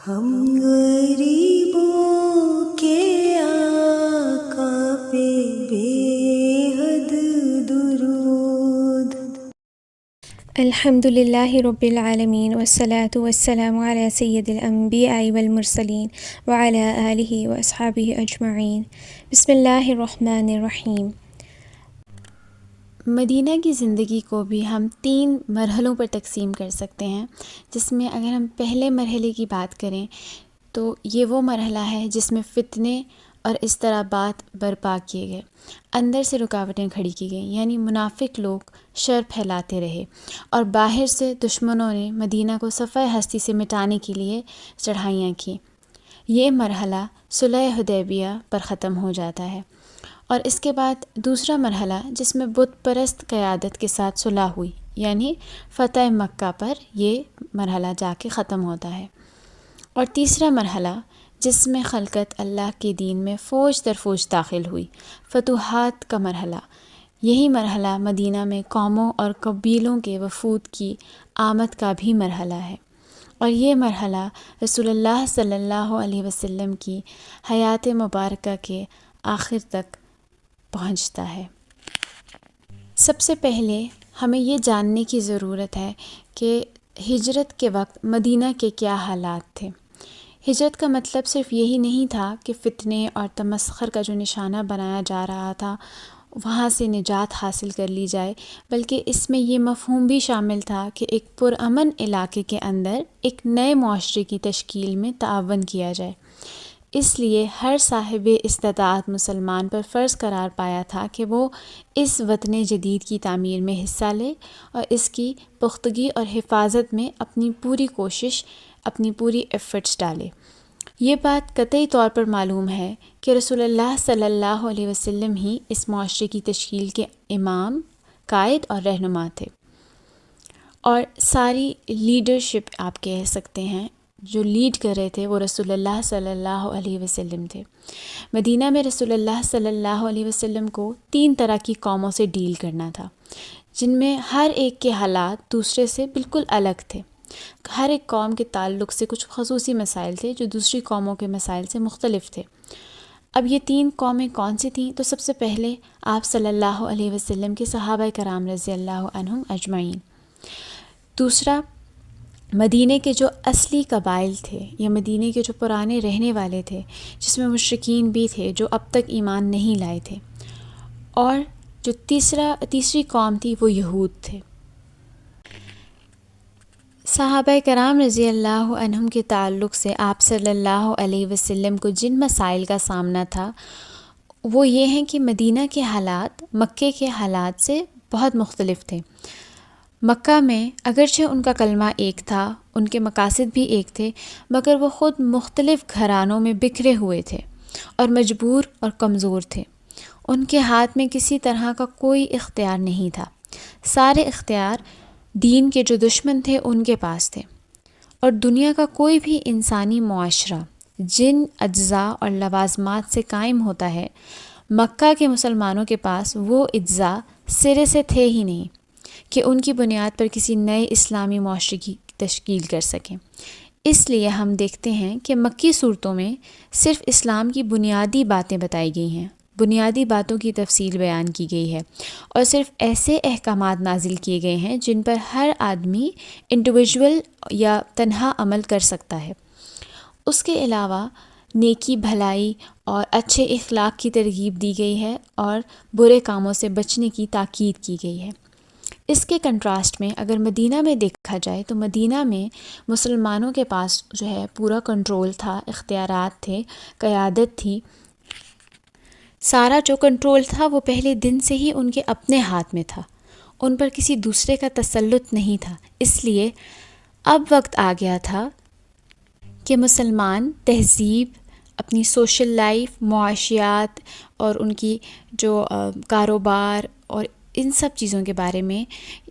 ہم غریبوں کے آقا پہ بے حد درود۔ الحمد للہ رب العالمین والصلاة والسلام علی سید الانبیاء والمرسلین وعلی آلہ واصحابہ اجمعین۔ بسم اللہ الرحمن الرحیم۔ مدینہ کی زندگی کو بھی ہم 3 مرحلوں پر تقسیم کر سکتے ہیں، جس میں اگر ہم پہلے مرحلے کی بات کریں تو یہ وہ مرحلہ ہے جس میں فتنے اور اضطرابات برپا کیے گئے، اندر سے رکاوٹیں کھڑی کی گئیں، یعنی منافق لوگ شر پھیلاتے رہے اور باہر سے دشمنوں نے مدینہ کو صفحہ ہستی سے مٹانے کے لیے چڑھائیاں کیں۔ یہ مرحلہ صلح حدیبیہ پر ختم ہو جاتا ہے، اور اس کے بعد دوسرا مرحلہ جس میں بت پرست قیادت کے ساتھ صلح ہوئی، یعنی فتح مکہ پر یہ مرحلہ جا کے ختم ہوتا ہے، اور تیسرا مرحلہ جس میں خلقت اللہ کے دین میں فوج در فوج داخل ہوئی، فتوحات کا مرحلہ۔ یہی مرحلہ مدینہ میں قوموں اور قبیلوں کے وفود کی آمد کا بھی مرحلہ ہے، اور یہ مرحلہ رسول اللہ صلی اللہ علیہ وسلم کی حیات مبارکہ کے آخر تک پہنچتا ہے۔ سب سے پہلے ہمیں یہ جاننے کی ضرورت ہے کہ ہجرت کے وقت مدینہ کے کیا حالات تھے۔ ہجرت کا مطلب صرف یہی نہیں تھا کہ فتنے اور تمسخر کا جو نشانہ بنایا جا رہا تھا وہاں سے نجات حاصل کر لی جائے، بلکہ اس میں یہ مفہوم بھی شامل تھا کہ ایک پرامن علاقے کے اندر ایک نئے معاشرے کی تشکیل میں تعاون کیا جائے۔ اس لیے ہر صاحب استطاعت مسلمان پر فرض قرار پایا تھا کہ وہ اس وطن جدید کی تعمیر میں حصہ لے اور اس کی پختگی اور حفاظت میں اپنی پوری کوشش، اپنی پوری ایفرٹس ڈالے۔ یہ بات قطعی طور پر معلوم ہے کہ رسول اللہ صلی اللہ علیہ وسلم ہی اس معاشرے کی تشکیل کے امام، قائد اور رہنما تھے، اور ساری لیڈرشپ آپ کہہ سکتے ہیں جو لیڈ کر رہے تھے وہ رسول اللہ صلی اللہ علیہ وسلم تھے۔ مدینہ میں رسول اللہ صلی اللہ علیہ وسلم کو 3 طرح کی قوموں سے ڈیل کرنا تھا، جن میں ہر ایک کے حالات دوسرے سے بالکل الگ تھے۔ ہر ایک قوم کے تعلق سے کچھ خصوصی مسائل تھے جو دوسری قوموں کے مسائل سے مختلف تھے۔ اب یہ 3 قومیں کون سی تھیں؟ تو سب سے پہلے آپ صلی اللہ علیہ وسلم کے صحابہ کرام رضی اللہ عنہم اجمعین۔ دوسرا، مدینے کے جو اصلی قبائل تھے یا مدینے کے جو پرانے رہنے والے تھے، جس میں مشرکین بھی تھے جو اب تک ایمان نہیں لائے تھے، اور جو تیسری قوم تھی وہ یہود تھے۔ صحابہ کرام رضی اللہ عنہم کے تعلق سے آپ صلی اللہ علیہ وسلم کو جن مسائل کا سامنا تھا وہ یہ ہیں کہ مدینہ کے حالات مکے کے حالات سے بہت مختلف تھے۔ مکہ میں اگرچہ ان کا کلمہ ایک تھا، ان کے مقاصد بھی ایک تھے، مگر وہ خود مختلف گھرانوں میں بکھرے ہوئے تھے اور مجبور اور کمزور تھے۔ ان کے ہاتھ میں کسی طرح کا کوئی اختیار نہیں تھا، سارے اختیار دین کے جو دشمن تھے ان کے پاس تھے، اور دنیا کا کوئی بھی انسانی معاشرہ جن اجزاء اور لوازمات سے قائم ہوتا ہے، مکہ کے مسلمانوں کے پاس وہ اجزاء سرے سے تھے ہی نہیں کہ ان کی بنیاد پر کسی نئے اسلامی معاشرے کی تشکیل کر سکیں۔ اس لیے ہم دیکھتے ہیں کہ مکی صورتوں میں صرف اسلام کی بنیادی باتیں بتائی گئی ہیں، بنیادی باتوں کی تفصیل بیان کی گئی ہے، اور صرف ایسے احکامات نازل کیے گئے ہیں جن پر ہر آدمی انڈیویجول یا تنہا عمل کر سکتا ہے۔ اس کے علاوہ نیکی، بھلائی اور اچھے اخلاق کی ترغیب دی گئی ہے اور برے کاموں سے بچنے کی تاکید کی گئی ہے۔ اس کے کنٹراسٹ میں اگر مدینہ میں دیکھا جائے تو مدینہ میں مسلمانوں کے پاس جو ہے پورا کنٹرول تھا، اختیارات تھے، قیادت تھی۔ سارا جو کنٹرول تھا وہ پہلے دن سے ہی ان کے اپنے ہاتھ میں تھا، ان پر کسی دوسرے کا تسلط نہیں تھا۔ اس لیے اب وقت آ گیا تھا کہ مسلمان تہذیب، اپنی سوشل لائف، معاشیات اور ان کی جو کاروبار اور ان سب چیزوں کے بارے میں،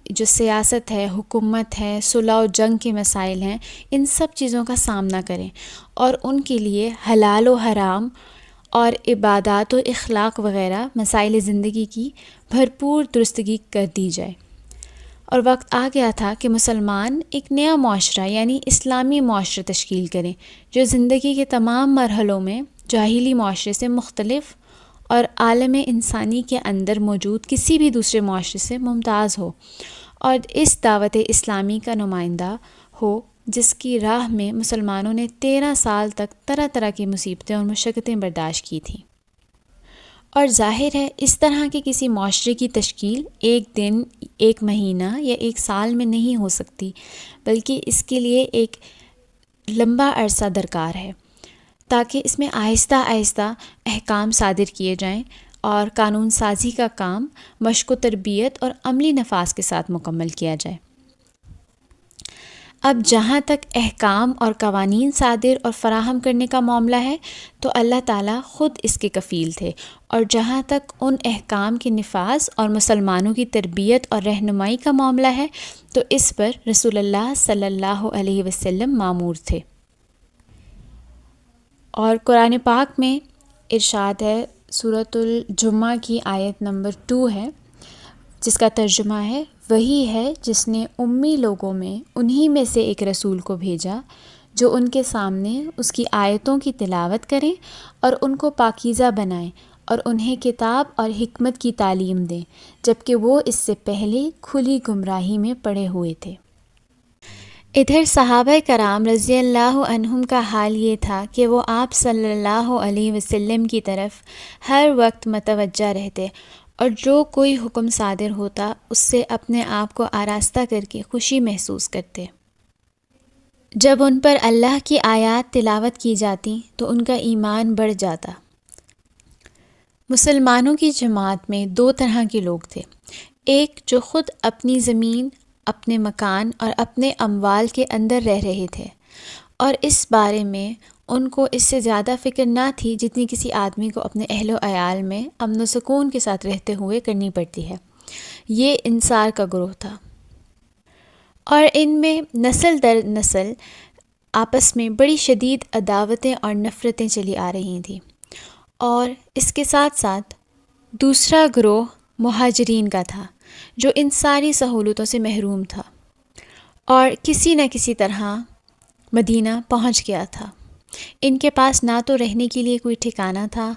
جو سیاست ہے، حکومت ہے، صلح و جنگ کے مسائل ہیں، ان سب چیزوں کا سامنا کریں، اور ان کے لیے حلال و حرام اور عبادات و اخلاق وغیرہ مسائل زندگی کی بھرپور درستگی کر دی جائے۔ اور وقت آ گیا تھا کہ مسلمان ایک نیا معاشرہ یعنی اسلامی معاشرہ تشکیل کریں جو زندگی کے تمام مرحلوں میں جاہلی معاشرے سے مختلف اور عالم انسانی کے اندر موجود کسی بھی دوسرے معاشرے سے ممتاز ہو، اور اس دعوت اسلامی کا نمائندہ ہو جس کی راہ میں مسلمانوں نے 13 سال تک طرح طرح کی مصیبتیں اور مشقتیں برداشت کی تھیں۔ اور ظاہر ہے اس طرح کے کسی معاشرے کی تشکیل ایک دن، ایک مہینہ یا ایک سال میں نہیں ہو سکتی، بلکہ اس کے لیے ایک لمبا عرصہ درکار ہے تاکہ اس میں آہستہ آہستہ احکام صادر کیے جائیں اور قانون سازی کا کام مشق و تربیت اور عملی نفاذ کے ساتھ مکمل کیا جائے۔ اب جہاں تک احکام اور قوانین صادر اور فراہم کرنے کا معاملہ ہے تو اللہ تعالیٰ خود اس کے کفیل تھے، اور جہاں تک ان احکام کے نفاذ اور مسلمانوں کی تربیت اور رہنمائی کا معاملہ ہے تو اس پر رسول اللہ صلی اللہ علیہ وسلم مامور تھے۔ اور قرآن پاک میں ارشاد ہے، سورۃ الجمعہ کی آیت نمبر 2 ہے، جس کا ترجمہ ہے، وہی ہے جس نے امی لوگوں میں انہی میں سے ایک رسول کو بھیجا جو ان کے سامنے اس کی آیتوں کی تلاوت کریں اور ان کو پاکیزہ بنائیں اور انہیں کتاب اور حکمت کی تعلیم دیں، جبکہ وہ اس سے پہلے کھلی گمراہی میں پڑے ہوئے تھے۔ ادھر صحابہ کرام رضی اللہ عنہم کا حال یہ تھا کہ وہ آپ صلی اللہ علیہ وسلم کی طرف ہر وقت متوجہ رہتے اور جو کوئی حکم صادر ہوتا اس سے اپنے آپ کو آراستہ کر کے خوشی محسوس کرتے۔ جب ان پر اللہ کی آیات تلاوت کی جاتی تو ان کا ایمان بڑھ جاتا۔ مسلمانوں کی جماعت میں 2 طرح کے لوگ تھے، ایک جو خود اپنی زمین، اپنے مکان اور اپنے اموال کے اندر رہ رہے تھے، اور اس بارے میں ان کو اس سے زیادہ فکر نہ تھی جتنی کسی آدمی کو اپنے اہل و عیال میں امن و سکون کے ساتھ رہتے ہوئے کرنی پڑتی ہے۔ یہ انصار کا گروہ تھا، اور ان میں نسل در نسل آپس میں بڑی شدید عداوتیں اور نفرتیں چلی آ رہی تھیں۔ اور اس کے ساتھ ساتھ دوسرا گروہ مہاجرین کا تھا جو ان ساری سہولتوں سے محروم تھا اور کسی نہ کسی طرح مدینہ پہنچ گیا تھا۔ ان کے پاس نہ تو رہنے کے لیے کوئی ٹھکانہ تھا،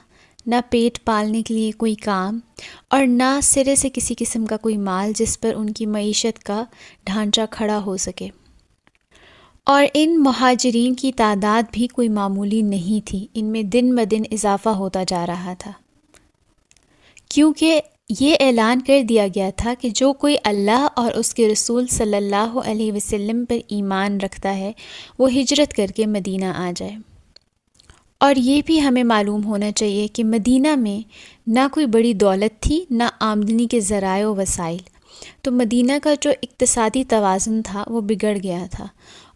نہ پیٹ پالنے کے لیے کوئی کام، اور نہ سرے سے کسی قسم کا کوئی مال جس پر ان کی معیشت کا ڈھانچہ کھڑا ہو سکے۔ اور ان مہاجرین کی تعداد بھی کوئی معمولی نہیں تھی، ان میں دن بدن اضافہ ہوتا جا رہا تھا، کیونکہ یہ اعلان کر دیا گیا تھا کہ جو کوئی اللہ اور اس کے رسول صلی اللہ علیہ وسلم پر ایمان رکھتا ہے وہ ہجرت کر کے مدینہ آ جائے۔ اور یہ بھی ہمیں معلوم ہونا چاہیے کہ مدینہ میں نہ کوئی بڑی دولت تھی، نہ آمدنی کے ذرائع و وسائل، تو مدینہ کا جو اقتصادی توازن تھا وہ بگڑ گیا تھا،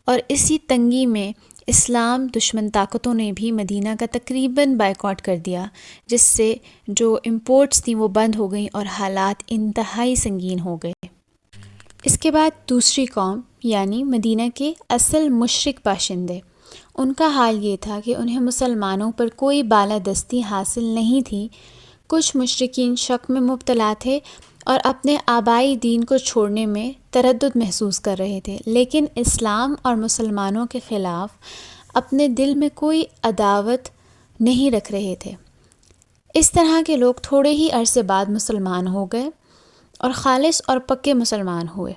اور اسی تنگی میں اسلام دشمن طاقتوں نے بھی مدینہ کا تقریباً بائیکاٹ کر دیا، جس سے جو امپورٹس تھیں وہ بند ہو گئیں اور حالات انتہائی سنگین ہو گئے۔ اس کے بعد دوسری قوم یعنی مدینہ کے اصل مشرک باشندے، ان کا حال یہ تھا کہ انہیں مسلمانوں پر کوئی بالادستی حاصل نہیں تھی۔ کچھ مشرکین شک میں مبتلا تھے اور اپنے آبائی دین کو چھوڑنے میں تردد محسوس کر رہے تھے، لیکن اسلام اور مسلمانوں کے خلاف اپنے دل میں کوئی عداوت نہیں رکھ رہے تھے۔ اس طرح کے لوگ تھوڑے ہی عرصے بعد مسلمان ہو گئے اور خالص اور پکے مسلمان ہوئے۔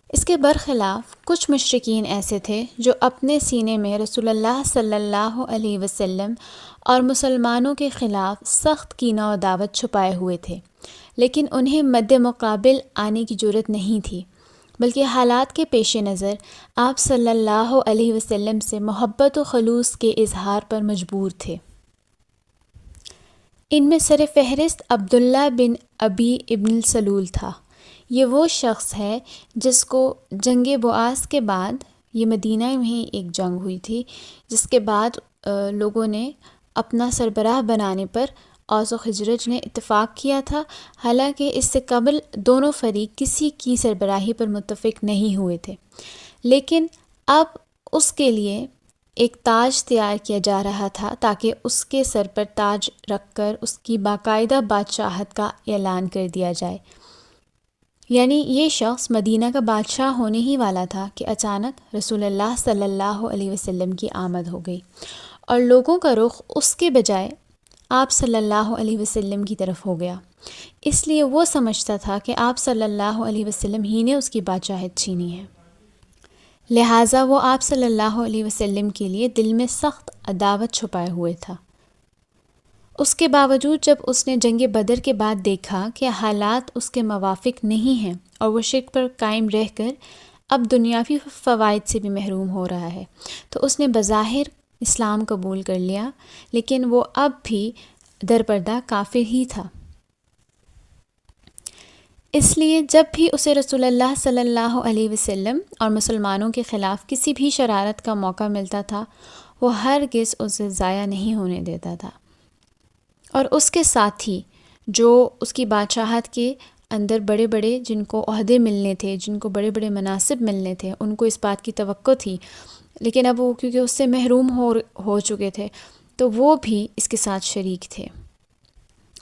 اس کے برخلاف کچھ مشرکین ایسے تھے جو اپنے سینے میں رسول اللہ صلی اللہ علیہ وسلم اور مسلمانوں کے خلاف سخت کینہ و عداوت چھپائے ہوئے تھے، لیکن انہیں مد مقابل آنے کی جرأت نہیں تھی، بلکہ حالات کے پیش نظر آپ صلی اللہ علیہ وسلم سے محبت و خلوص کے اظہار پر مجبور تھے۔ ان میں سر فہرست عبداللہ بن ابی ابن سلول تھا۔ یہ وہ شخص ہے جس کو جنگ بعاث کے بعد، یہ مدینہ میں ہی ایک جنگ ہوئی تھی جس کے بعد لوگوں نے اپنا سربراہ بنانے پر اوس و خزرج نے اتفاق کیا تھا، حالانکہ اس سے قبل دونوں فریق کسی کی سربراہی پر متفق نہیں ہوئے تھے، لیکن اب اس کے لیے ایک تاج تیار کیا جا رہا تھا تاکہ اس کے سر پر تاج رکھ کر اس کی باقاعدہ بادشاہت کا اعلان کر دیا جائے۔ یعنی یہ شخص مدینہ کا بادشاہ ہونے ہی والا تھا کہ اچانک رسول اللہ صلی اللہ علیہ وسلم کی آمد ہو گئی اور لوگوں کا رخ اس کے بجائے آپ صلی اللہ علیہ وسلم کی طرف ہو گیا، اس لیے وہ سمجھتا تھا کہ آپ صلی اللہ علیہ وسلم ہی نے اس کی بادشاہت چھینی ہے، لہٰذا وہ آپ صلی اللہ علیہ وسلم کے لیے دل میں سخت عداوت چھپائے ہوئے تھا۔ اس کے باوجود جب اس نے جنگ بدر کے بعد دیکھا کہ حالات اس کے موافق نہیں ہیں اور وہ شرک پر قائم رہ کر اب دنیاوی فوائد سے بھی محروم ہو رہا ہے، تو اس نے بظاہر اسلام قبول کر لیا، لیکن وہ اب بھی درپردہ کافر ہی تھا۔ اس لیے جب بھی اسے رسول اللہ صلی اللہ علیہ وسلم اور مسلمانوں کے خلاف کسی بھی شرارت کا موقع ملتا تھا، وہ ہرگز اسے ضائع نہیں ہونے دیتا تھا، اور اس کے ساتھی جو اس کی بادشاہت کے اندر بڑے بڑے جن کو عہدے ملنے تھے، جن کو بڑے بڑے مناصب ملنے تھے، ان کو اس بات کی توقع تھی، لیکن اب وہ کیونکہ اس سے محروم ہو چکے تھے تو وہ بھی اس کے ساتھ شریک تھے،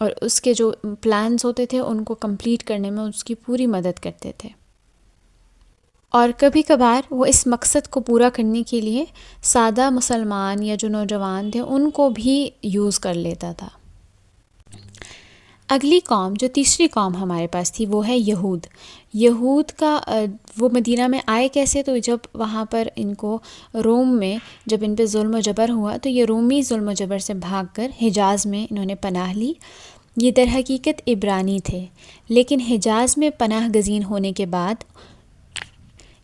اور اس کے جو پلانز ہوتے تھے ان کو کمپلیٹ کرنے میں اس کی پوری مدد کرتے تھے، اور کبھی کبھار وہ اس مقصد کو پورا کرنے کے لیے سادہ مسلمان یا جو نوجوان تھے ان کو بھی یوز کر لیتا تھا۔ اگلی قوم جو تیسری قوم ہمارے پاس تھی وہ ہے یہود کا وہ مدینہ میں آئے کیسے؟ تو جب وہاں پر ان کو روم میں جب ان پہ ظلم و جبر ہوا تو یہ رومی ظلم و جبر سے بھاگ کر حجاز میں انہوں نے پناہ لی۔ یہ در حقیقت عبرانی تھے، لیکن حجاز میں پناہ گزین ہونے کے بعد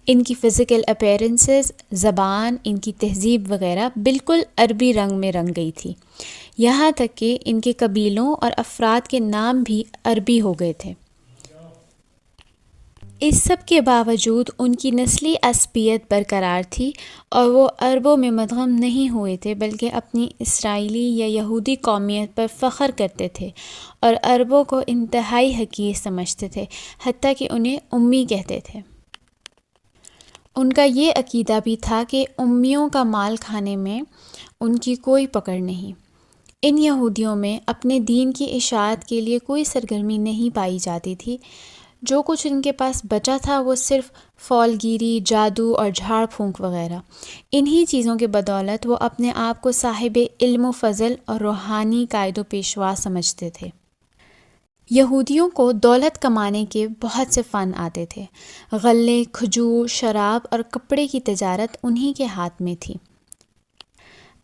ان کی فزیکل اپیرنسز، زبان، ان کی تہذیب وغیرہ بالکل عربی رنگ میں رنگ گئی تھی، یہاں تک کہ ان کے قبیلوں اور افراد کے نام بھی عربی ہو گئے تھے۔ اس سب کے باوجود ان کی نسلی عصبیت برقرار تھی اور وہ عربوں میں مدغم نہیں ہوئے تھے، بلکہ اپنی اسرائیلی یا یہودی قومیت پر فخر کرتے تھے اور عربوں کو انتہائی حقیر سمجھتے تھے، حتیٰ کہ انہیں امی کہتے تھے۔ ان کا یہ عقیدہ بھی تھا کہ امیوں کا مال کھانے میں ان کی کوئی پکڑ نہیں۔ ان یہودیوں میں اپنے دین کی اشاعت کے لیے کوئی سرگرمی نہیں پائی جاتی تھی، جو کچھ ان کے پاس بچا تھا وہ صرف فال گیری، جادو اور جھاڑ پھونک وغیرہ، انہی چیزوں کے بدولت وہ اپنے آپ کو صاحب علم و فضل اور روحانی قائد و پیشوا سمجھتے تھے۔ یہودیوں کو دولت کمانے کے بہت سے فن آتے تھے، غلے، کھجور، شراب اور کپڑے کی تجارت انہی کے ہاتھ میں تھی۔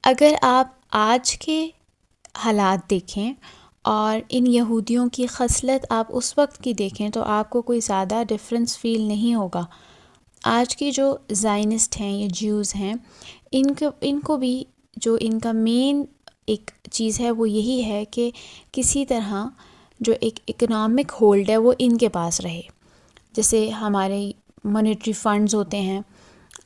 اگر آپ آج کے حالات دیکھیں اور ان یہودیوں کی خصلت آپ اس وقت کی دیکھیں تو آپ کو کوئی زیادہ ڈفرینس فیل نہیں ہوگا۔ آج کی جو زائنسٹ ہیں یا جیوز ہیں، ان کو بھی جو ان کا مین ایک چیز ہے وہ یہی ہے کہ کسی طرح جو ایک اکنامک ہولڈ ہے وہ ان کے پاس رہے، جیسے ہمارے مانیٹری فنڈز ہوتے ہیں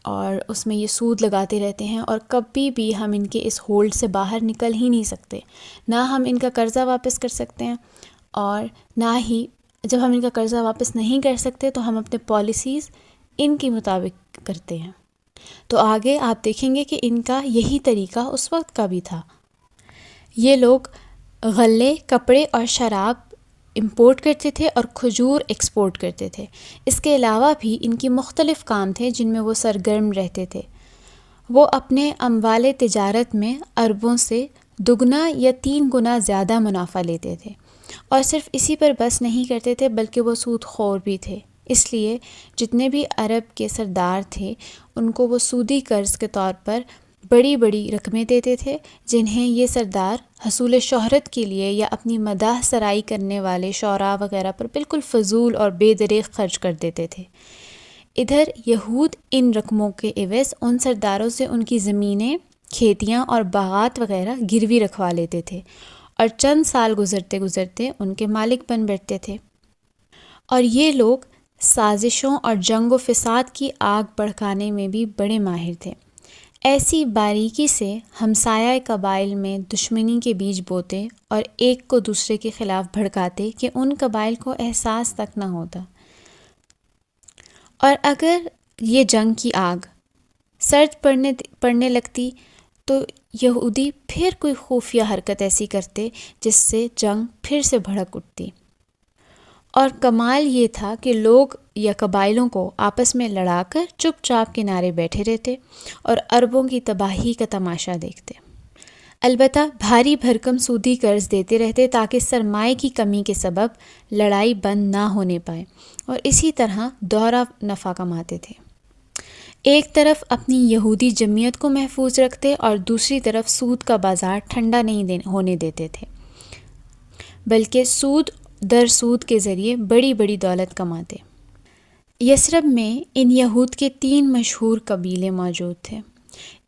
اور اس میں یہ سود لگاتے رہتے ہیں، اور کبھی بھی ہم ان کے اس ہولڈ سے باہر نکل ہی نہیں سکتے، نہ ہم ان کا قرضہ واپس کر سکتے ہیں، اور نہ ہی جب ہم ان کا قرضہ واپس نہیں کر سکتے تو ہم اپنے پالیسیز ان کے مطابق کرتے ہیں۔ تو آگے آپ دیکھیں گے کہ ان کا یہی طریقہ اس وقت کا بھی تھا۔ یہ لوگ غلے، کپڑے اور شراب امپورٹ کرتے تھے اور کھجور ایکسپورٹ کرتے تھے۔ اس کے علاوہ بھی ان کی مختلف کام تھے جن میں وہ سرگرم رہتے تھے۔ وہ اپنے اموال تجارت میں عربوں سے 2 یا 3 گنا زیادہ منافع لیتے تھے، اور صرف اسی پر بس نہیں کرتے تھے بلکہ وہ سود خور بھی تھے۔ اس لیے جتنے بھی عرب کے سردار تھے ان کو وہ سودی قرض کے طور پر بڑی بڑی رقمیں دیتے تھے، جنہیں یہ سردار حصول شہرت کے لیے یا اپنی مداح سرائی کرنے والے شعراء وغیرہ پر بالکل فضول اور بے دریغ خرچ کر دیتے تھے۔ ادھر یہود ان رقموں کے عوض ان سرداروں سے ان کی زمینیں، کھیتیاں اور باغات وغیرہ گروی رکھوا لیتے تھے، اور چند سال گزرتے گزرتے ان کے مالک بن بیٹھتے تھے۔ اور یہ لوگ سازشوں اور جنگ و فساد کی آگ بھڑکانے میں بھی بڑے ماہر تھے۔ ایسی باریکی سے ہمسایہ قبائل میں دشمنی کے بیج بوتے اور ایک کو دوسرے کے خلاف بھڑکاتے کہ ان قبائل کو احساس تک نہ ہوتا، اور اگر یہ جنگ کی آگ سرد پڑنے لگتی تو یہودی پھر کوئی خفیہ حرکت ایسی کرتے جس سے جنگ پھر سے بھڑک اٹھتی، اور کمال یہ تھا کہ لوگ یا قبائلوں کو آپس میں لڑا کر چپ چاپ کنارے بیٹھے رہتے اور عربوں کی تباہی کا تماشا دیکھتے۔ البتہ بھاری بھرکم سودی قرض دیتے رہتے تاکہ سرمائے کی کمی کے سبب لڑائی بند نہ ہونے پائے، اور اسی طرح دورہ نفع کماتے تھے۔ ایک طرف اپنی یہودی جمعیت کو محفوظ رکھتے اور دوسری طرف سود کا بازار ٹھنڈا نہیں ہونے دیتے تھے، بلکہ سود در سود کے ذریعے بڑی بڑی دولت کماتے۔ یثرب میں ان یہود کے 3 مشہور قبیلے موجود تھے۔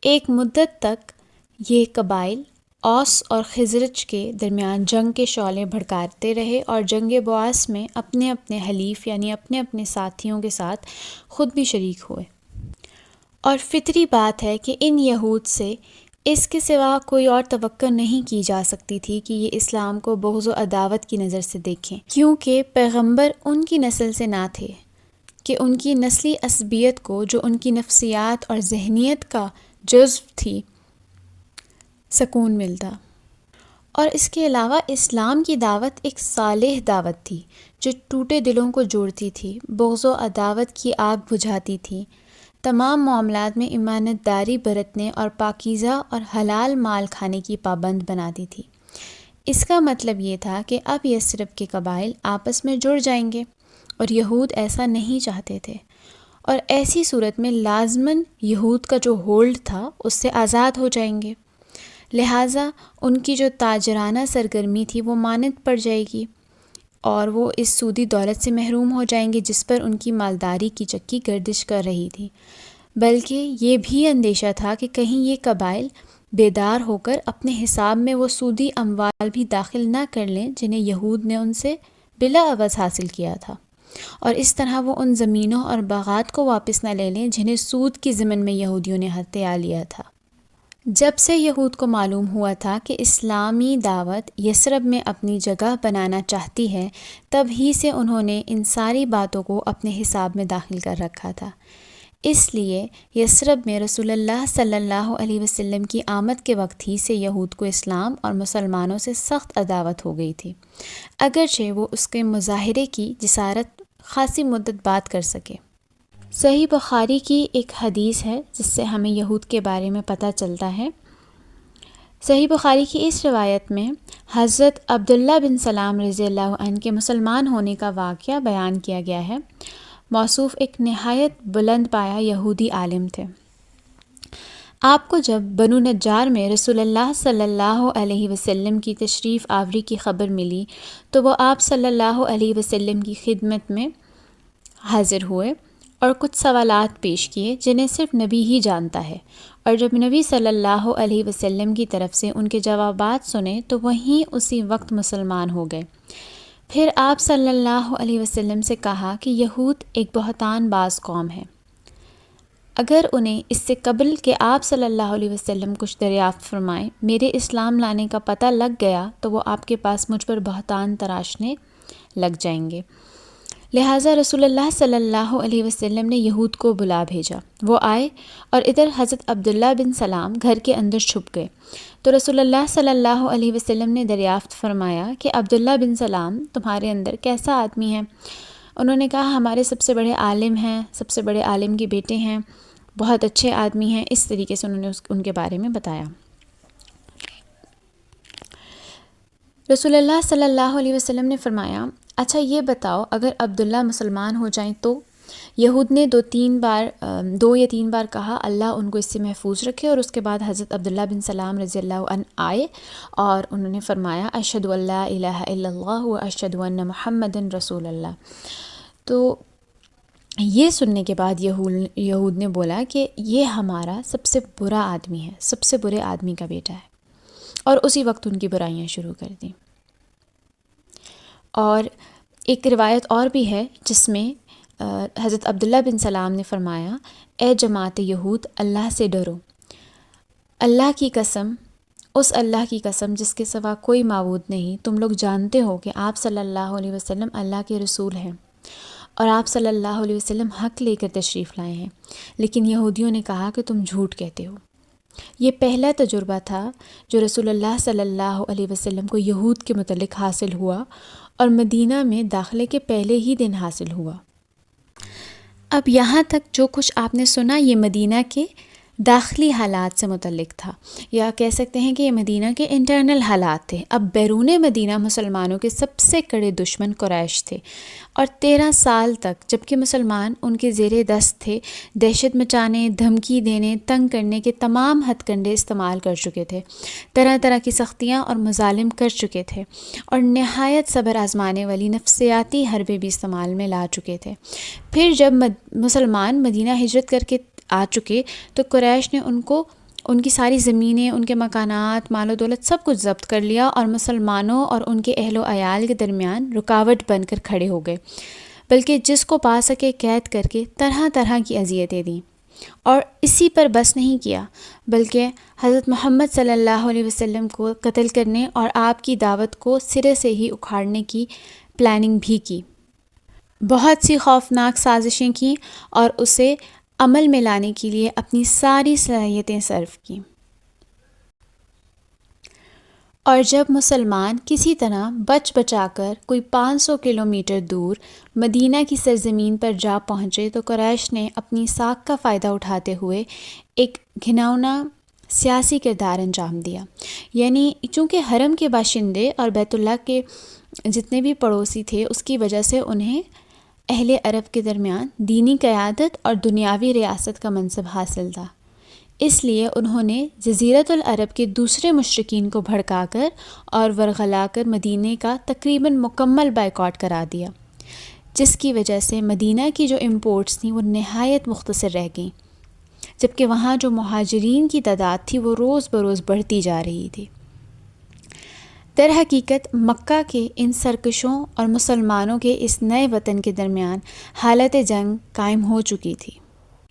ایک مدت تک یہ قبائل اوس اور خزرج کے درمیان جنگ کے شعلے بھڑکاتے رہے اور جنگ بعاث میں اپنے اپنے حلیف یعنی اپنے اپنے ساتھیوں کے ساتھ خود بھی شریک ہوئے۔ اور فطری بات ہے کہ ان یہود سے اس کے سوا کوئی اور توقع نہیں کی جا سکتی تھی کہ یہ اسلام کو بغض و عداوت کی نظر سے دیکھیں، کیونکہ پیغمبر ان کی نسل سے نہ تھے کہ ان کی نسلی عصبیت کو، جو ان کی نفسیات اور ذہنیت کا جزو تھی، سکون ملتا۔ اور اس کے علاوہ اسلام کی دعوت ایک صالح دعوت تھی جو ٹوٹے دلوں کو جوڑتی تھی، بغض و عداوت کی آگ بجھاتی تھی، تمام معاملات میں امانت داری برتنے اور پاکیزہ اور حلال مال کھانے کی پابند بناتی تھی۔ اس کا مطلب یہ تھا کہ اب یثرب کے قبائل آپس میں جڑ جائیں گے، اور یہود ایسا نہیں چاہتے تھے، اور ایسی صورت میں لازماً یہود کا جو ہولڈ تھا اس سے آزاد ہو جائیں گے، لہٰذا ان کی جو تاجرانہ سرگرمی تھی وہ مانند پڑ جائے گی، اور وہ اس سودی دولت سے محروم ہو جائیں گے جس پر ان کی مالداری کی چکی گردش کر رہی تھی۔ بلکہ یہ بھی اندیشہ تھا کہ کہیں یہ قبائل بیدار ہو کر اپنے حساب میں وہ سودی اموال بھی داخل نہ کر لیں جنہیں یہود نے ان سے بلا عوض حاصل کیا تھا، اور اس طرح وہ ان زمینوں اور باغات کو واپس نہ لے لیں جنہیں سود کی ضمن میں یہودیوں نے ہتھیا لیا تھا۔ جب سے یہود کو معلوم ہوا تھا کہ اسلامی دعوت یثرب میں اپنی جگہ بنانا چاہتی ہے، تب ہی سے انہوں نے ان ساری باتوں کو اپنے حساب میں داخل کر رکھا تھا۔ اس لیے یثرب میں رسول اللہ صلی اللہ علیہ وسلم کی آمد کے وقت ہی سے یہود کو اسلام اور مسلمانوں سے سخت عداوت ہو گئی تھی، اگرچہ وہ اس کے مظاہرے کی جسارت خاصی مدت بعد کر سکے۔ صحیح بخاری کی ایک حدیث ہے جس سے ہمیں یہود کے بارے میں پتہ چلتا ہے۔ صحیح بخاری کی اس روایت میں حضرت عبداللہ بن سلام رضی اللہ عنہ کے مسلمان ہونے کا واقعہ بیان کیا گیا ہے۔ موصوف ایک نہایت بلند پایہ یہودی عالم تھے۔ آپ کو جب بنو نجار میں رسول اللہ صلی اللہ علیہ وسلم کی تشریف آوری کی خبر ملی تو وہ آپ صلی اللہ علیہ وسلم کی خدمت میں حاضر ہوئے اور کچھ سوالات پیش کیے جنہیں صرف نبی ہی جانتا ہے، اور جب نبی صلی اللہ علیہ وسلم کی طرف سے ان کے جوابات سنے تو وہیں اسی وقت مسلمان ہو گئے۔ پھر آپ صلی اللہ علیہ وسلم سے کہا کہ یہود ایک بہتان باز قوم ہے، اگر انہیں اس سے قبل کہ آپ صلی اللہ علیہ وسلم کچھ دریافت فرمائیں میرے اسلام لانے کا پتہ لگ گیا تو وہ آپ کے پاس مجھ پر بہتان تراشنے لگ جائیں گے۔ لہٰذا رسول اللہ صلی اللہ علیہ وسلم نے یہود کو بلا بھیجا، وہ آئے اور ادھر حضرت عبداللہ بن سلام گھر کے اندر چھپ گئے، تو رسول اللہ صلی اللہ علیہ وسلم نے دریافت فرمایا کہ عبداللہ بن سلام تمہارے اندر کیسا آدمی ہے؟ انہوں نے کہا ہمارے سب سے بڑے عالم ہیں، سب سے بڑے عالم کے بیٹے ہیں، بہت اچھے آدمی ہیں۔ اس طریقے سے انہوں نے ان کے بارے میں بتایا۔ رسول اللہ صلی اللہ علیہ وسلم نے فرمایا اچھا یہ بتاؤ اگر عبداللہ مسلمان ہو جائیں تو؟ یہود نے دو یا تین بار کہا اللہ ان کو اس سے محفوظ رکھے، اور اس کے بعد حضرت عبداللہ بن سلام رضی اللہ عنہ آئے اور انہوں نے فرمایا اشہد ان لا الہ الا اللہ و اشہد ان محمد رسول اللہ۔ تو یہ سننے کے بعد یہود نے بولا کہ یہ ہمارا سب سے برا آدمی ہے، سب سے برے آدمی کا بیٹا ہے، اور اسی وقت ان کی برائیاں شروع کر دیں۔ اور ایک روایت اور بھی ہے جس میں حضرت عبداللہ بن سلام نے فرمایا اے جماعت یہود اللہ سے ڈرو، اللہ کی قسم، اس اللہ کی قسم جس کے سوا کوئی معبود نہیں، تم لوگ جانتے ہو کہ آپ صلی اللہ علیہ وسلم اللہ کے رسول ہیں اور آپ صلی اللہ علیہ وسلم حق لے کر تشریف لائے ہیں، لیکن یہودیوں نے کہا کہ تم جھوٹ کہتے ہو۔ یہ پہلا تجربہ تھا جو رسول اللہ صلی اللہ علیہ وسلم کو یہود کے متعلق حاصل ہوا اور مدینہ میں داخلے کے پہلے ہی دن حاصل ہوا۔ اب یہاں تک جو کچھ آپ نے سنا یہ مدینہ کے داخلی حالات سے متعلق تھا، یا کہہ سکتے ہیں کہ یہ مدینہ کے انٹرنل حالات تھے۔ اب بیرون مدینہ مسلمانوں کے سب سے کڑے دشمن قریش تھے، اور 13 سال تک جبکہ مسلمان ان کے زیر دست تھے، دہشت مچانے، دھمکی دینے، تنگ کرنے کے تمام ہتھ کنڈے استعمال کر چکے تھے، طرح طرح کی سختیاں اور مظالم کر چکے تھے، اور نہایت صبر آزمانے والی نفسیاتی حربیں بھی استعمال میں لا چکے تھے۔ پھر جب مسلمان مدینہ ہجرت کر کے آ چکے تو قریش نے ان کی ساری زمینیں، ان کے مکانات، مال و دولت سب کچھ ضبط کر لیا، اور مسلمانوں اور ان کے اہل و عیال کے درمیان رکاوٹ بن کر کھڑے ہو گئے، بلکہ جس کو پا سکے قید کر کے طرح طرح کی اذیتیں دیں۔ اور اسی پر بس نہیں کیا، بلکہ حضرت محمد صلی اللہ علیہ وسلم کو قتل کرنے اور آپ کی دعوت کو سرے سے ہی اکھاڑنے کی پلاننگ بھی کی، بہت سی خوفناک سازشیں کیں اور اسے عمل میں لانے کے لیے اپنی ساری صلاحیتیں صرف کیں۔ اور جب مسلمان کسی طرح بچ بچا کر کوئی 500 کلومیٹر دور مدینہ کی سرزمین پر جا پہنچے تو قریش نے اپنی ساکھ کا فائدہ اٹھاتے ہوئے ایک گھناؤنا سیاسی کردار انجام دیا۔ یعنی چونکہ حرم کے باشندے اور بیت اللہ کے جتنے بھی پڑوسی تھے، اس کی وجہ سے انہیں اہل عرب کے درمیان دینی قیادت اور دنیاوی ریاست کا منصب حاصل تھا، اس لیے انہوں نے جزیرۃ العرب کے دوسرے مشرکین کو بھڑکا کر اور ورغلا کر مدینہ کا تقریباً مکمل بائیکاٹ کرا دیا، جس کی وجہ سے مدینہ کی جو امپورٹس تھیں وہ نہایت مختصر رہ گئیں، جبکہ وہاں جو مہاجرین کی تعداد تھی وہ روز بروز بڑھتی جا رہی تھی۔ در حقیقت مکہ کے ان سرکشوں اور مسلمانوں کے اس نئے وطن کے درمیان حالت جنگ قائم ہو چکی تھی۔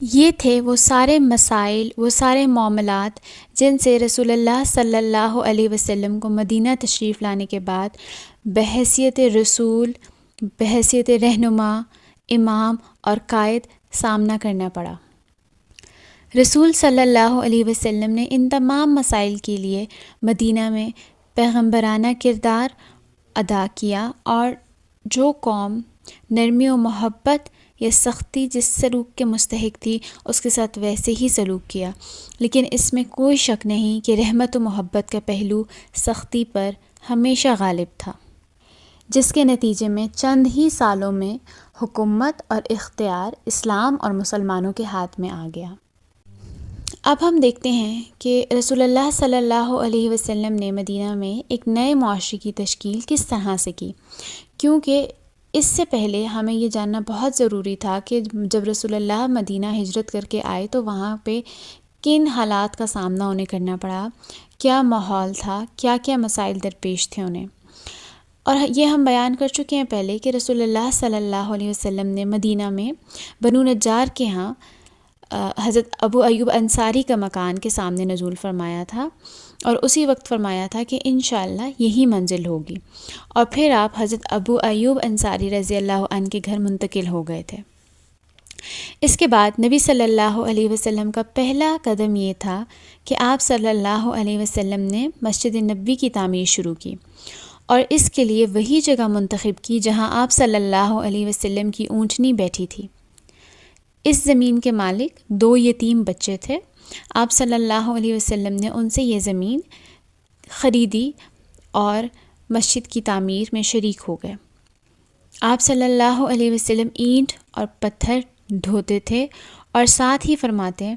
یہ تھے وہ سارے مسائل، وہ سارے معاملات جن سے رسول اللہ صلی اللہ علیہ وسلم کو مدینہ تشریف لانے کے بعد بحیثیت رسول، بحیثیت رہنما، امام اور قائد سامنا کرنا پڑا۔ رسول صلی اللہ علیہ وسلم نے ان تمام مسائل کے لیے مدینہ میں پیغمبرانہ کردار ادا کیا، اور جو قوم نرمی و محبت یا سختی جس سلوک کے مستحق تھی اس کے ساتھ ویسے ہی سلوک کیا، لیکن اس میں کوئی شک نہیں کہ رحمت و محبت کا پہلو سختی پر ہمیشہ غالب تھا، جس کے نتیجے میں چند ہی سالوں میں حکومت اور اختیار اسلام اور مسلمانوں کے ہاتھ میں آ گیا۔ اب ہم دیکھتے ہیں کہ رسول اللہ صلی اللہ علیہ وسلم نے مدینہ میں ایک نئے معاشرے کی تشکیل کس طرح سے کی، کیونکہ اس سے پہلے ہمیں یہ جاننا بہت ضروری تھا کہ جب رسول اللہ مدینہ ہجرت کر کے آئے تو وہاں پہ کن حالات کا سامنا انہیں کرنا پڑا، کیا ماحول تھا، کیا کیا مسائل درپیش تھے انہیں۔ اور یہ ہم بیان کر چکے ہیں پہلے کہ رسول اللہ صلی اللہ علیہ وسلم نے مدینہ میں بنو نجار کے ہاں حضرت ابو ایوب انصاری کا مکان کے سامنے نزول فرمایا تھا، اور اسی وقت فرمایا تھا کہ انشاءاللہ یہی منزل ہوگی، اور پھر آپ حضرت ابو ایوب انصاری رضی اللہ عنہ کے گھر منتقل ہو گئے تھے۔ اس کے بعد نبی صلی اللہ علیہ وسلم کا پہلا قدم یہ تھا کہ آپ صلی اللہ علیہ وسلم نے مسجد نبوی کی تعمیر شروع کی، اور اس کے لیے وہی جگہ منتخب کی جہاں آپ صلی اللہ علیہ وسلم کی اونٹنی بیٹھی تھی۔ اس زمین کے مالک 2 یتیم بچے تھے۔ آپ صلی اللہ علیہ وسلم نے ان سے یہ زمین خریدی اور مسجد کی تعمیر میں شریک ہو گئے۔ آپ صلی اللہ علیہ وسلم اینٹ اور پتھر ڈھوتے تھے اور ساتھ ہی فرماتے،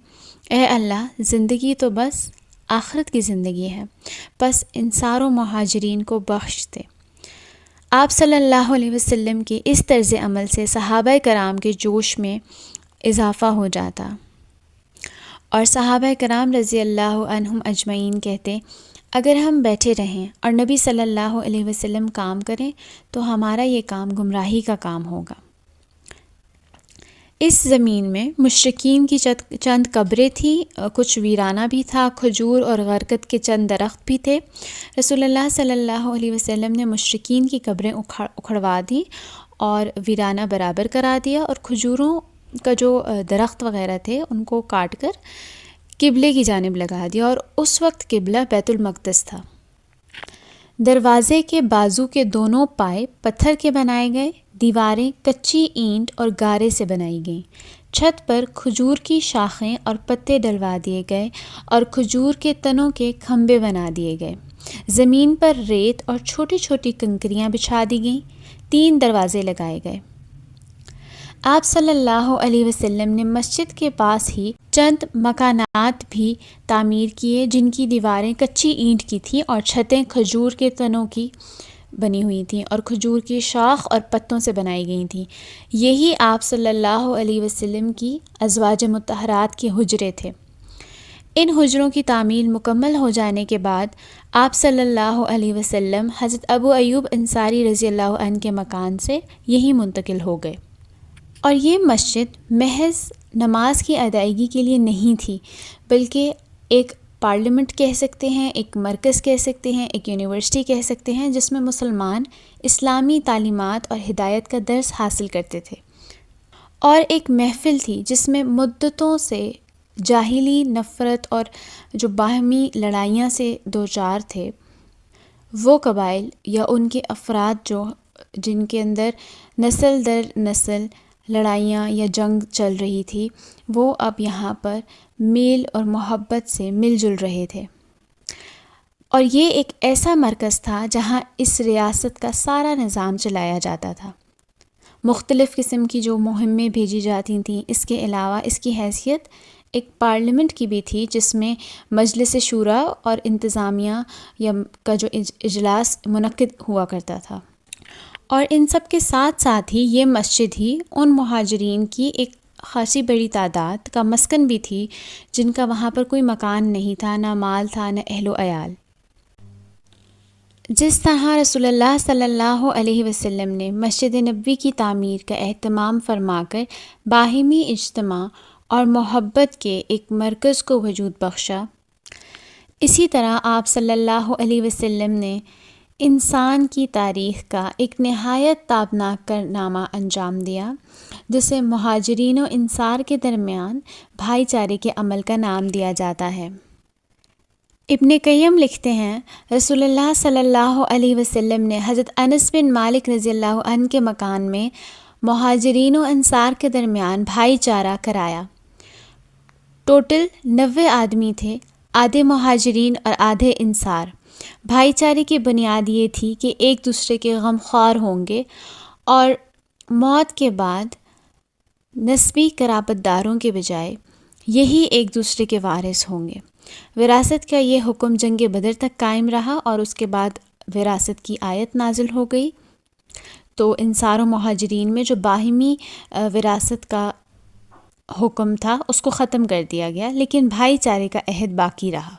اے اللہ، زندگی تو بس آخرت کی زندگی ہے، بس ان ساروں مہاجرین کو بخش دے۔ آپ صلی اللہ علیہ وسلم کے اس طرز عمل سے صحابہ کرام کے جوش میں اضافہ ہو جاتا، اور صحابہ کرام رضی اللہ عنہم اجمعین کہتے، اگر ہم بیٹھے رہیں اور نبی صلی اللہ علیہ وسلم کام کریں تو ہمارا یہ کام گمراہی کا کام ہوگا۔ اس زمین میں مشرکین کی چند قبریں تھیں، کچھ ویرانہ بھی تھا، کھجور اور غرقد کے چند درخت بھی تھے۔ رسول اللہ صلی اللہ علیہ وسلم نے مشرکین کی قبریں اکھڑوا دیں اور ویرانہ برابر کرا دیا، اور کھجوروں کا جو درخت وغیرہ تھے ان کو کاٹ کر قبلے کی جانب لگا دیا، اور اس وقت قبلہ بیت المقدس تھا۔ دروازے کے بازو کے دونوں پائے پتھر کے بنائے گئے، دیواریں کچی اینٹ اور گارے سے بنائی گئیں، چھت پر کھجور کی شاخیں اور پتے ڈلوا دیے گئے اور کھجور کے تنوں کے کھمبے بنا دیے گئے، زمین پر ریت اور چھوٹی چھوٹی کنکریاں بچھا دی گئیں، 3 دروازے لگائے گئے۔ آپ صلی اللہ علیہ وسلم نے مسجد کے پاس ہی چند مکانات بھی تعمیر کیے جن کی دیواریں کچی اینٹ کی تھیں اور چھتیں کھجور کے تنوں کی بنی ہوئی تھیں اور کھجور کی شاخ اور پتوں سے بنائی گئی تھیں۔ یہی آپ صلی اللہ علیہ وسلم کی ازواج مطہرات کے حجرے تھے۔ ان حجروں کی تعمیر مکمل ہو جانے کے بعد آپ صلی اللہ علیہ وسلم حضرت ابو ایوب انصاری رضی اللہ عنہ کے مکان سے یہی منتقل ہو گئے، اور یہ مسجد محض نماز کی ادائیگی کے لیے نہیں تھی، بلکہ ایک پارلیمنٹ کہہ سکتے ہیں، ایک مرکز کہہ سکتے ہیں، ایک یونیورسٹی کہہ سکتے ہیں، جس میں مسلمان اسلامی تعلیمات اور ہدایت کا درس حاصل کرتے تھے، اور ایک محفل تھی جس میں مدتوں سے جاہلی نفرت اور جو باہمی لڑائیاں سے دوچار تھے وہ قبائل یا ان کے افراد جن کے اندر نسل در نسل لڑائیاں یا جنگ چل رہی تھی، وہ اب یہاں پر میل اور محبت سے مل جل رہے تھے۔ اور یہ ایک ایسا مرکز تھا جہاں اس ریاست کا سارا نظام چلایا جاتا تھا۔ مختلف قسم کی جو مہمیں بھیجی جاتی تھیں، اس کے علاوہ اس کی حیثیت ایک پارلیمنٹ کی بھی تھی جس میں مجلس شورا اور انتظامیہ کا جو اجلاس منعقد ہوا کرتا تھا، اور ان سب کے ساتھ ساتھ ہی یہ مسجد ہی ان مہاجرین کی ایک خاصی بڑی تعداد کا مسکن بھی تھی جن کا وہاں پر کوئی مکان نہیں تھا، نہ مال تھا، نہ اہل و عیال۔ جس طرح رسول اللہ صلی اللہ علیہ وسلم نے مسجد نبوی کی تعمیر کا اہتمام فرما کر باہمی اجتماع اور محبت کے ایک مرکز کو وجود بخشا، اسی طرح آپ صلی اللہ علیہ وسلم نے انسان کی تاریخ کا ایک نہایت تابناک کارنامہ انجام دیا جسے مہاجرین و انصار کے درمیان بھائی چارے کے عمل کا نام دیا جاتا ہے۔ ابن قیم لکھتے ہیں، رسول اللہ صلی اللہ علیہ وسلم نے حضرت انس بن مالک رضی اللہ عنہ کے مکان میں مہاجرین و انصار کے درمیان بھائی چارہ کرایا۔ ٹوٹل 90 آدمی تھے، آدھے مہاجرین اور آدھے انصار۔ بھائی چارے کی بنیاد یہ تھی کہ ایک دوسرے کے غم خوار ہوں گے اور موت کے بعد نسبی قرابت داروں کے بجائے یہی ایک دوسرے کے وارث ہوں گے۔ وراثت کا یہ حکم جنگ بدر تک قائم رہا، اور اس کے بعد وراثت کی آیت نازل ہو گئی، تو انصار و مہاجرین میں جو باہمی وراثت کا حکم تھا اس کو ختم کر دیا گیا، لیکن بھائی چارے کا عہد باقی رہا۔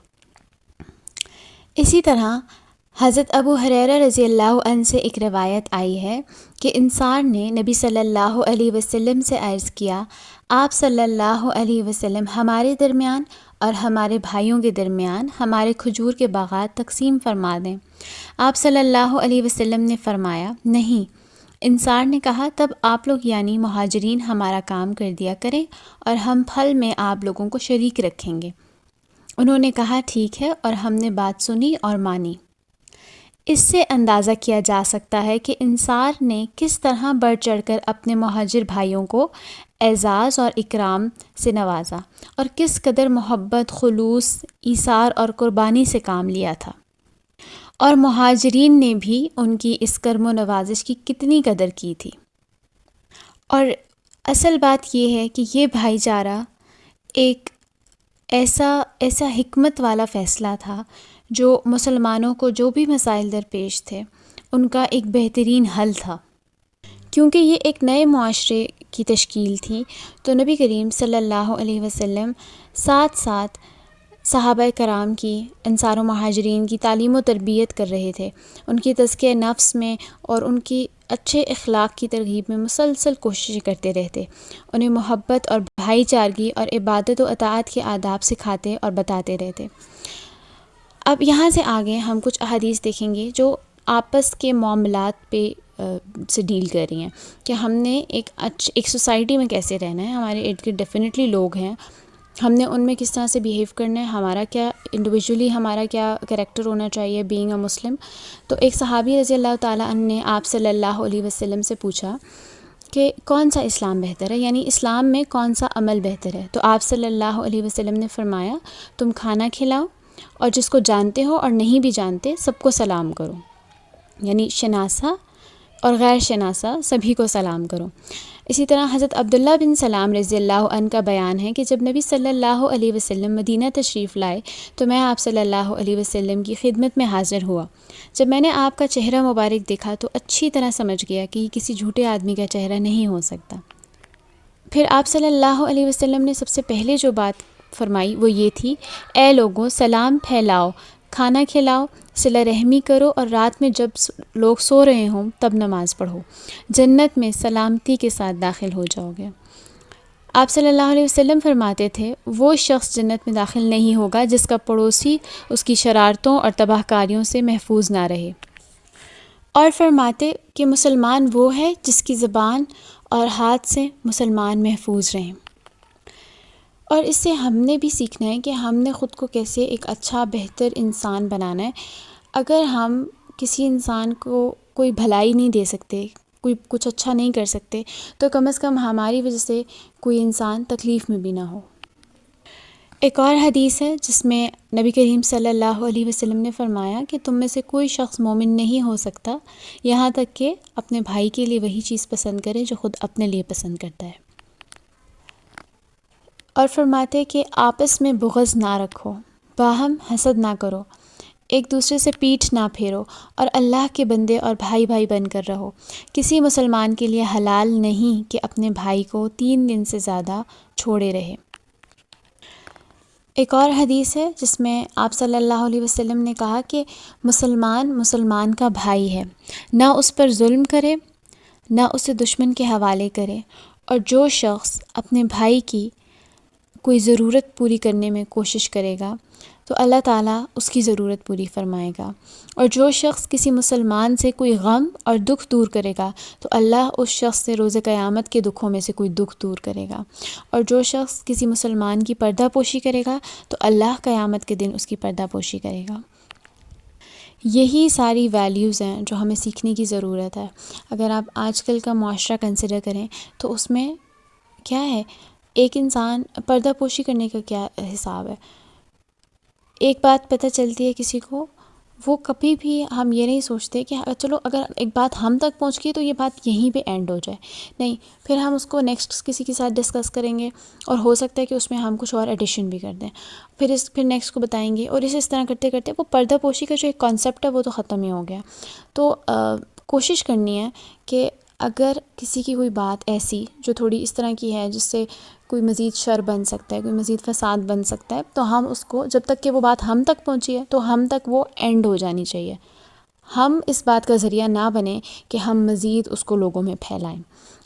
اسی طرح حضرت ابو ہریرہ رضی اللہ عنہ سے ایک روایت آئی ہے کہ انصار نے نبی صلی اللہ علیہ وسلم سے عرض کیا، آپ صلی اللہ علیہ وسلم ہمارے درمیان اور ہمارے بھائیوں کے درمیان ہمارے کھجور کے باغات تقسیم فرما دیں۔ آپ صلی اللہ علیہ وسلم نے فرمایا، نہیں۔ انصار نے کہا، تب آپ لوگ یعنی مہاجرین ہمارا کام کر دیا کریں اور ہم پھل میں آپ لوگوں کو شریک رکھیں گے۔ انہوں نے کہا، ٹھیک ہے، اور ہم نے بات سنی اور مانی۔ اس سے اندازہ کیا جا سکتا ہے کہ انصار نے کس طرح بڑھ چڑھ کر اپنے مہاجر بھائیوں کو اعزاز اور اکرام سے نوازا، اور کس قدر محبت، خلوص، ایثار اور قربانی سے کام لیا تھا، اور مہاجرین نے بھی ان کی اس کرم و نوازش کی کتنی قدر کی تھی۔ اور اصل بات یہ ہے کہ یہ بھائی چارہ ایک ایسا حکمت والا فیصلہ تھا جو مسلمانوں کو جو بھی مسائل درپیش تھے ان کا ایک بہترین حل تھا، کیونکہ یہ ایک نئے معاشرے کی تشکیل تھی۔ تو نبی کریم صلی اللہ علیہ وسلم ساتھ ساتھ صحابہ کرام کی، انصار و مہاجرین کی تعلیم و تربیت کر رہے تھے، ان کی تزکیہ نفس میں اور ان کی اچھے اخلاق کی ترغیب میں مسلسل کوششیں کرتے رہتے، انہیں محبت اور بھائی چارگی اور عبادت و اطاعت کے آداب سکھاتے اور بتاتے رہتے۔ اب یہاں سے آگے ہم کچھ احادیث دیکھیں گے جو آپس کے معاملات پہ سے ڈیل کر رہی ہیں کہ ہم نے ایک سوسائٹی میں کیسے رہنا ہے۔ ہمارے ارد گرد ڈیفینیٹلی لوگ ہیں، ہم نے ان میں کس طرح سے بیہیو کرنا ہے، ہمارا کیا انڈیویجولی ہمارا کیا کریکٹر ہونا چاہیے بینگ اے مسلم. تو ایک صحابی رضی اللہ تعالیٰ عنہ نے آپ صلی اللہ علیہ وسلم سے پوچھا کہ کون سا اسلام بہتر ہے، یعنی اسلام میں کون سا عمل بہتر ہے. تو آپ صلی اللہ علیہ وسلم نے فرمایا تم کھانا کھلاؤ اور جس کو جانتے ہو اور نہیں بھی جانتے سب کو سلام کرو، یعنی شناسا اور غیر شناسا سبھی کو سلام کرو. اسی طرح حضرت عبداللہ بن سلام رضی اللہ عنہ کا بیان ہے کہ جب نبی صلی اللہ علیہ وسلم مدینہ تشریف لائے تو میں آپ صلی اللہ علیہ وسلم کی خدمت میں حاضر ہوا. جب میں نے آپ کا چہرہ مبارک دیکھا تو اچھی طرح سمجھ گیا کہ یہ کسی جھوٹے آدمی کا چہرہ نہیں ہو سکتا. پھر آپ صلی اللہ علیہ وسلم نے سب سے پہلے جو بات فرمائی وہ یہ تھی، اے لوگوں سلام پھیلاؤ، کھانا کھلاؤ، صلہ رحمی کرو اور رات میں جب لوگ سو رہے ہوں تب نماز پڑھو، جنت میں سلامتی کے ساتھ داخل ہو جاؤ گے. آپ صلی اللہ علیہ وسلم فرماتے تھے وہ شخص جنت میں داخل نہیں ہوگا جس کا پڑوسی اس کی شرارتوں اور تباہ کاریوں سے محفوظ نہ رہے. اور فرماتے کہ مسلمان وہ ہے جس کی زبان اور ہاتھ سے مسلمان محفوظ رہیں. اور اس سے ہم نے بھی سیکھنا ہے کہ ہم نے خود کو کیسے ایک اچھا بہتر انسان بنانا ہے. اگر ہم کسی انسان کو کوئی بھلائی نہیں دے سکتے، کوئی کچھ اچھا نہیں کر سکتے، تو کم از کم ہماری وجہ سے کوئی انسان تکلیف میں بھی نہ ہو. ایک اور حدیث ہے جس میں نبی کریم صلی اللہ علیہ وسلم نے فرمایا کہ تم میں سے کوئی شخص مومن نہیں ہو سکتا یہاں تک کہ اپنے بھائی کے لیے وہی چیز پسند کرے جو خود اپنے لیے پسند کرتا ہے. اور فرماتے کہ آپس میں بغض نہ رکھو، باہم حسد نہ کرو، ایک دوسرے سے پیٹھ نہ پھیرو اور اللہ کے بندے اور بھائی بھائی بن کر رہو. کسی مسلمان کے لیے حلال نہیں کہ اپنے بھائی کو 3 دن سے زیادہ چھوڑے رہے. ایک اور حدیث ہے جس میں آپ صلی اللہ علیہ وسلم نے کہا کہ مسلمان کا بھائی ہے، نہ اس پر ظلم کرے نہ اسے دشمن کے حوالے کرے، اور جو شخص اپنے بھائی کی کوئی ضرورت پوری کرنے میں کوشش کرے گا تو اللہ تعالیٰ اس کی ضرورت پوری فرمائے گا، اور جو شخص کسی مسلمان سے کوئی غم اور دکھ دور کرے گا تو اللہ اس شخص سے روز قیامت کے دکھوں میں سے کوئی دکھ دور کرے گا، اور جو شخص کسی مسلمان کی پردہ پوشی کرے گا تو اللہ قیامت کے دن اس کی پردہ پوشی کرے گا. یہی ساری ویلیوز ہیں جو ہمیں سیکھنے کی ضرورت ہے. اگر آپ آج کل کا معاشرہ کنسیڈر کریں تو اس میں کیا ہے، ایک انسان پردہ پوشی کرنے کا کیا حساب ہے. ایک بات پتہ چلتی ہے کسی کو، وہ کبھی بھی ہم یہ نہیں سوچتے کہ چلو اگر ایک بات ہم تک پہنچ گئی تو یہ بات یہیں پہ اینڈ ہو جائے. نہیں، پھر ہم اس کو نیکسٹ کسی کے ساتھ ڈسکس کریں گے اور ہو سکتا ہے کہ اس میں ہم کچھ اور ایڈیشن بھی کر دیں، پھر نیکسٹ کو بتائیں گے، اور اس طرح کرتے کرتے وہ پردہ پوشی کا جو ایک کانسیپٹ ہے وہ تو ختم ہی ہو گیا. تو کوشش کرنی ہے کہ اگر کسی کی کوئی بات ایسی جو تھوڑی اس طرح کی ہے جس سے کوئی مزید شر بن سکتا ہے، کوئی مزید فساد بن سکتا ہے، تو ہم اس کو جب تک کہ وہ بات ہم تک پہنچی ہے تو ہم تک وہ اینڈ ہو جانی چاہیے. ہم اس بات کا ذریعہ نہ بنیں کہ ہم مزید اس کو لوگوں میں پھیلائیں.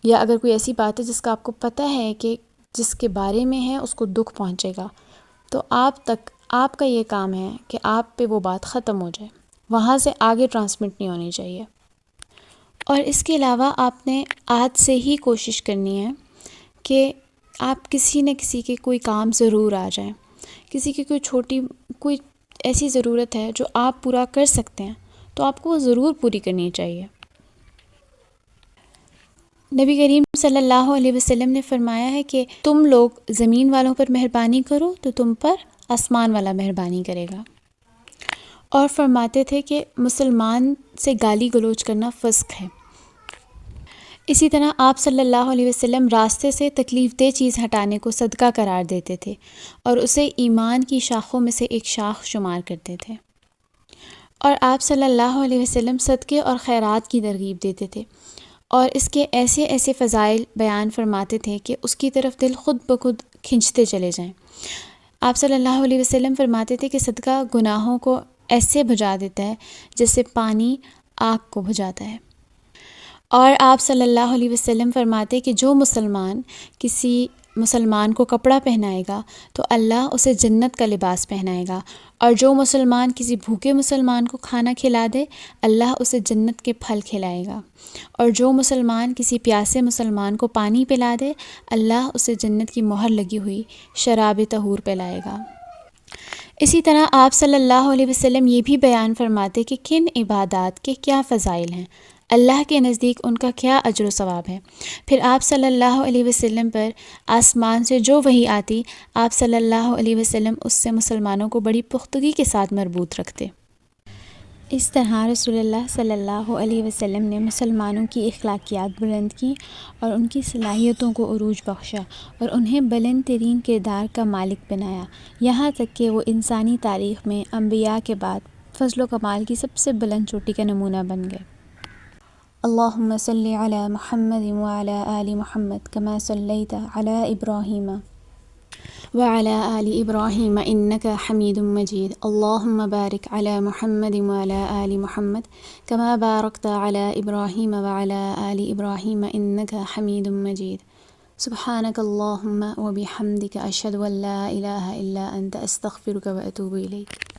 یا اگر کوئی ایسی بات ہے جس کا آپ کو پتہ ہے کہ جس کے بارے میں ہے اس کو دکھ پہنچے گا، تو آپ کا یہ کام ہے کہ آپ پہ وہ بات ختم ہو جائے، وہاں سے آگے ٹرانسمٹ نہیں ہونی چاہیے. اور اس کے علاوہ آپ نے آج سے ہی کوشش کرنی ہے کہ آپ کسی نہ کسی کے کوئی کام ضرور آ جائیں. کسی کی کوئی ایسی ضرورت ہے جو آپ پورا کر سکتے ہیں تو آپ کو وہ ضرور پوری کرنی چاہیے. نبی کریم صلی اللہ علیہ وسلم نے فرمایا ہے کہ تم لوگ زمین والوں پر مہربانی کرو تو تم پر آسمان والا مہربانی کرے گا. اور فرماتے تھے کہ مسلمان سے گالی گلوچ کرنا فسق ہے. اسی طرح آپ صلی اللہ علیہ وسلم راستے سے تکلیف دہ چیز ہٹانے کو صدقہ قرار دیتے تھے اور اسے ایمان کی شاخوں میں سے ایک شاخ شمار کرتے تھے. اور آپ صلی اللہ علیہ وسلم صدقے اور خیرات کی ترغیب دیتے تھے اور اس کے ایسے ایسے فضائل بیان فرماتے تھے کہ اس کی طرف دل خود بخود کھنچتے چلے جائیں. آپ صلی اللہ علیہ وسلم فرماتے تھے کہ صدقہ گناہوں کو ایسے بجھا دیتا ہے جیسے پانی آگ کو بجھاتا ہے. اور آپ صلی اللہ علیہ وسلم فرماتے کہ جو مسلمان کسی مسلمان کو کپڑا پہنائے گا تو اللہ اسے جنت کا لباس پہنائے گا، اور جو مسلمان کسی بھوکے مسلمان کو کھانا کھلا دے اللہ اسے جنت کے پھل کھلائے گا، اور جو مسلمان کسی پیاسے مسلمان کو پانی پلا دے اللہ اسے جنت کی مہر لگی ہوئی شراب طہور پلائے گا۔ اسی طرح آپ صلی اللہ علیہ وسلم یہ بھی بیان فرماتے کہ کن عبادات کے کیا فضائل ہیں، اللہ کے نزدیک ان کا کیا اجر و ثواب ہے۔ پھر آپ صلی اللہ علیہ وسلم پر آسمان سے جو وحی آتی آپ صلی اللہ علیہ وسلم اس سے مسلمانوں کو بڑی پختگی کے ساتھ مربوط رکھتے۔ اس طرح رسول اللہ صلی اللہ علیہ وسلم نے مسلمانوں کی اخلاقیات بلند کی اور ان کی صلاحیتوں کو عروج بخشا اور انہیں بلند ترین کردار کا مالک بنایا، یہاں تک کہ وہ انسانی تاریخ میں انبیاء کے بعد فضل و کمال کی سب سے بلند چوٹی کا نمونہ بن گئے۔ اللہم صلی علی محمد وعلی آل محمد کما صلیت علی ابراہیم وعلى آل إبراهيم إنك حميد مجيد اللهم بارك على محمد وعلى آل محمد كما باركت على إبراهيم وعلى آل إبراهيم إنك حميد مجيد سبحانك اللهم وبحمدك أشهد أن لا إله إلا أنت أستغفرك وأتوب إليك۔